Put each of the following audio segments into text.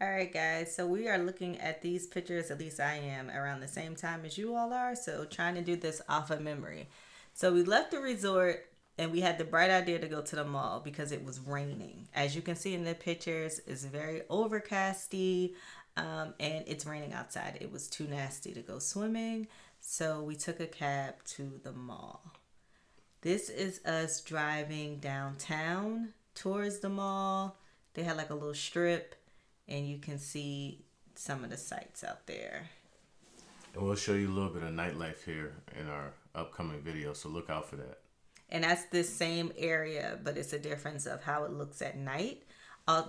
All right, guys. So we are looking at these pictures, at least I am, around the same time as you all are. So trying to do this off of memory. So we left the resort and we had the bright idea to go to the mall because it was raining. As you can see in the pictures, it's very overcasty and it's raining outside. It was too nasty to go swimming. So we took a cab to the mall. This is us driving downtown towards the mall. They had like a little strip, and you can see some of the sights out there. And we'll show you a little bit of nightlife here in our upcoming video, so look out for that. And that's this same area, but it's a difference of how it looks at night.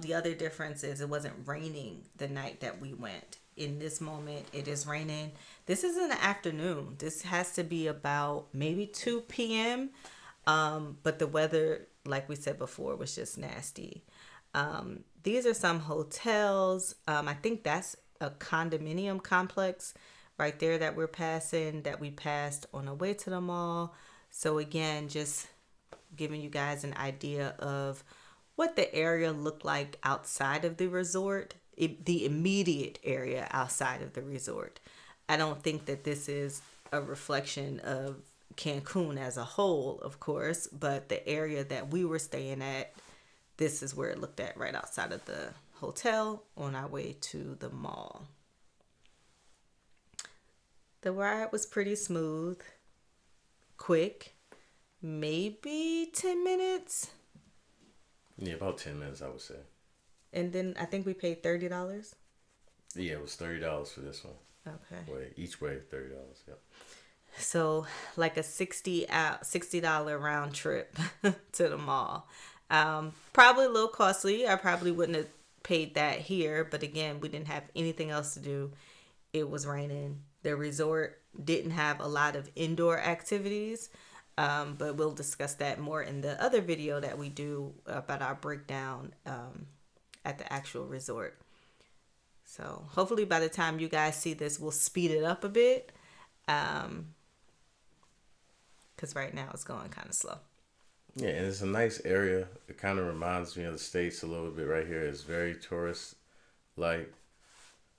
The other difference is it wasn't raining the night that we went. In this moment, it is raining. This is in the afternoon. This has to be about maybe 2 p.m. But the weather, like we said before, was just nasty. These are some hotels. I think that's a condominium complex right there that we're passing, that we passed on the way to the mall. So again, just giving you guys an idea of what the area looked like outside of the resort, the immediate area outside of the resort. I don't think that this is a reflection of Cancun as a whole, of course, but the area that we were staying at, this is where it looked at right outside of the hotel on our way to the mall. The ride was pretty smooth, quick, maybe 10 minutes. Yeah, about 10 minutes, I would say. And then I think we paid $30. Yeah, it was $30 for this one. Okay. Each way, $30. Yep. So like a $60 round trip to the mall. Probably a little costly. I probably wouldn't have paid that here, but again, we didn't have anything else to do. It was raining. The resort didn't have a lot of indoor activities, but we'll discuss that more in the other video that we do about our breakdown at the actual resort. So hopefully by the time you guys see this, we'll speed it up a bit, because right now it's going kind of slow. Yeah, and it's a nice area. It kind of reminds me of the States a little bit right here. It's very tourist-like.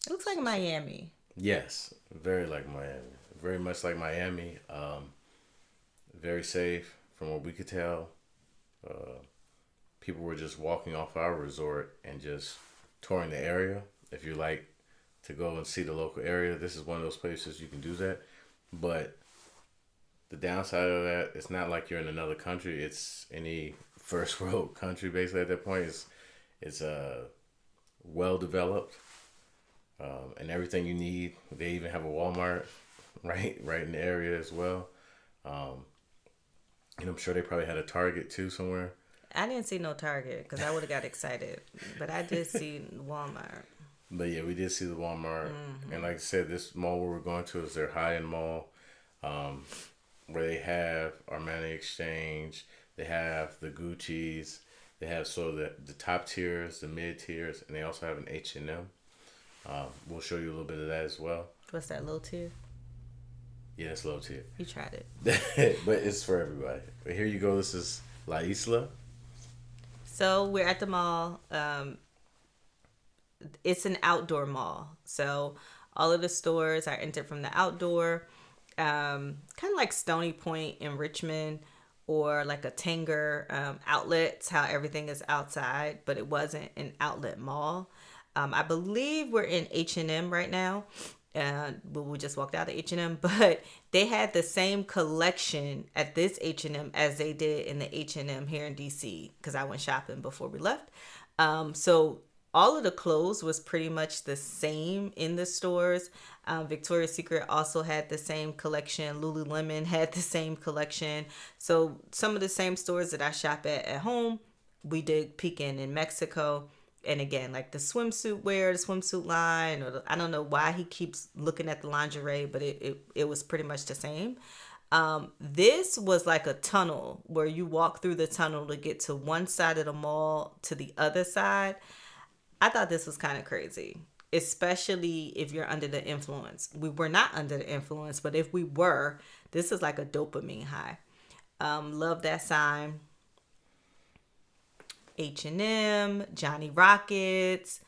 It looks like Miami. Yes, very like Miami. Very much like Miami. Very safe from what we could tell. People were just walking off our resort and just touring the area. If you like to go and see the local area, this is one of those places you can do that. But the downside of that, it's not like you're in another country. It's any first world country basically at that point. It's well developed and everything you need. They even have a Walmart right in the area as well. And I'm sure they probably had a Target too somewhere. I didn't see no Target because I would have got excited, but I did see Walmart. But yeah, we did see the Walmart. And like I said, this mall where we're going to is their high-end mall, where they have Armani Exchange, they have the Gucci's, they have sort of the top tiers, the mid tiers, and they also have an H&M. We'll show you a little bit of that as well. What's that, low tier? Yeah, it's low tier. You tried it. But it's for everybody. But here you go. This is La Isla. So we're at the mall. It's an outdoor mall. So all of the stores are entered from the outdoor. Kind of like Stony Point in Richmond, or like a Tanger outlets, how everything is outside, but it wasn't an outlet mall. I believe we're in H&M right now. We just walked out of H&M, but they had the same collection at this H&M as they did in the H&M here in DC, because I went shopping before we left. So all of the clothes was pretty much the same in the stores. Victoria's Secret also had the same collection. Lululemon had the same collection. So some of the same stores that I shop at home, we did peek in Mexico. And again, like the swimsuit wear, the swimsuit line, or I don't know why he keeps looking at the lingerie, but it was pretty much the same. This was like a tunnel where you walk through the tunnel to get to one side of the mall to the other side. I thought this was kind of crazy, especially if you're under the influence. We were not under the influence, but if we were, this is like a dopamine high. Love that sign. H&M, Johnny Rockets.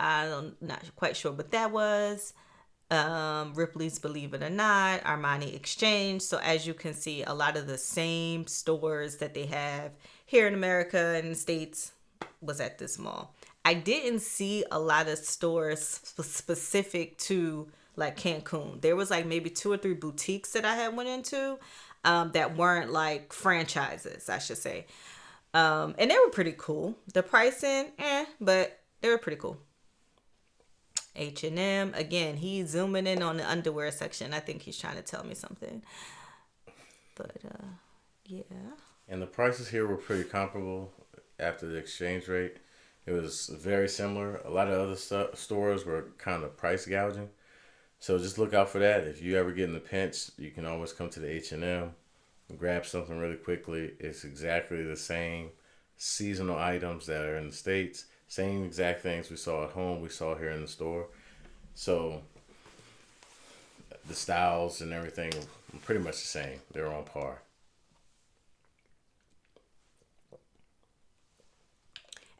I'm not quite sure what that was. Ripley's Believe It or Not, Armani Exchange. So as you can see, a lot of the same stores that they have here in America and the States was at this mall. I didn't see a lot of stores specific to like Cancun. There was like maybe 2 or 3 boutiques that I had went into that weren't like franchises, I should say. And they were pretty cool. The pricing, but they were pretty cool. H&M, again, he's zooming in on the underwear section. I think he's trying to tell me something. But yeah. And the prices here were pretty comparable after the exchange rate. It was very similar. A lot of other stores were kind of price gouging. So just look out for that. If you ever get in the pinch, you can always come to the H&M and grab something really quickly. It's exactly the same seasonal items that are in the States. Same exact things we saw at home, we saw here in the store. So the styles and everything are pretty much the same. They're on par.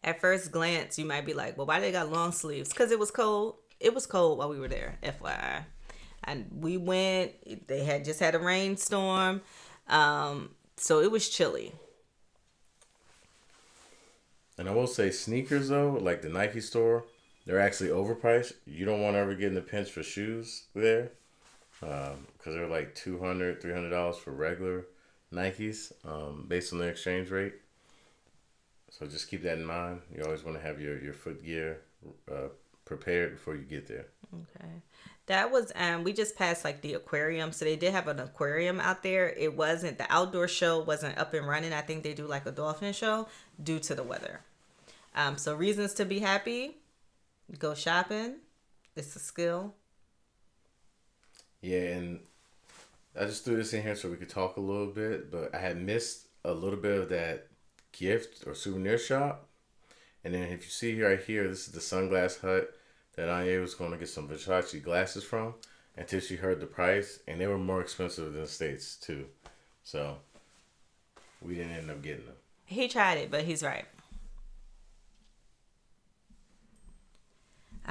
At first glance, you might be like, well, why they got long sleeves? Because it was cold. It was cold while we were there, FYI. And we went, they had just had a rainstorm. So it was chilly. And I will say sneakers though, like the Nike store, they're actually overpriced. You don't want to ever get in the pinch for shoes there, because they're like $200, $300 for regular Nikes, based on the exchange rate. So just keep that in mind. You always want to have your foot gear prepared before you get there. Okay. That was we just passed like the aquarium. So they did have an aquarium out there. It wasn't, the outdoor show wasn't up and running. I think they do like a dolphin show due to the weather. So reasons to be happy, go shopping. It's a skill. Yeah, and I just threw this in here so we could talk a little bit, but I had missed a little bit of that gift or souvenir shop. And then if you see right here, this is the Sunglass Hut that Anya was going to get some Versace glasses from until she heard the price, and they were more expensive than the States too. So we didn't end up getting them. He tried it, but he's right.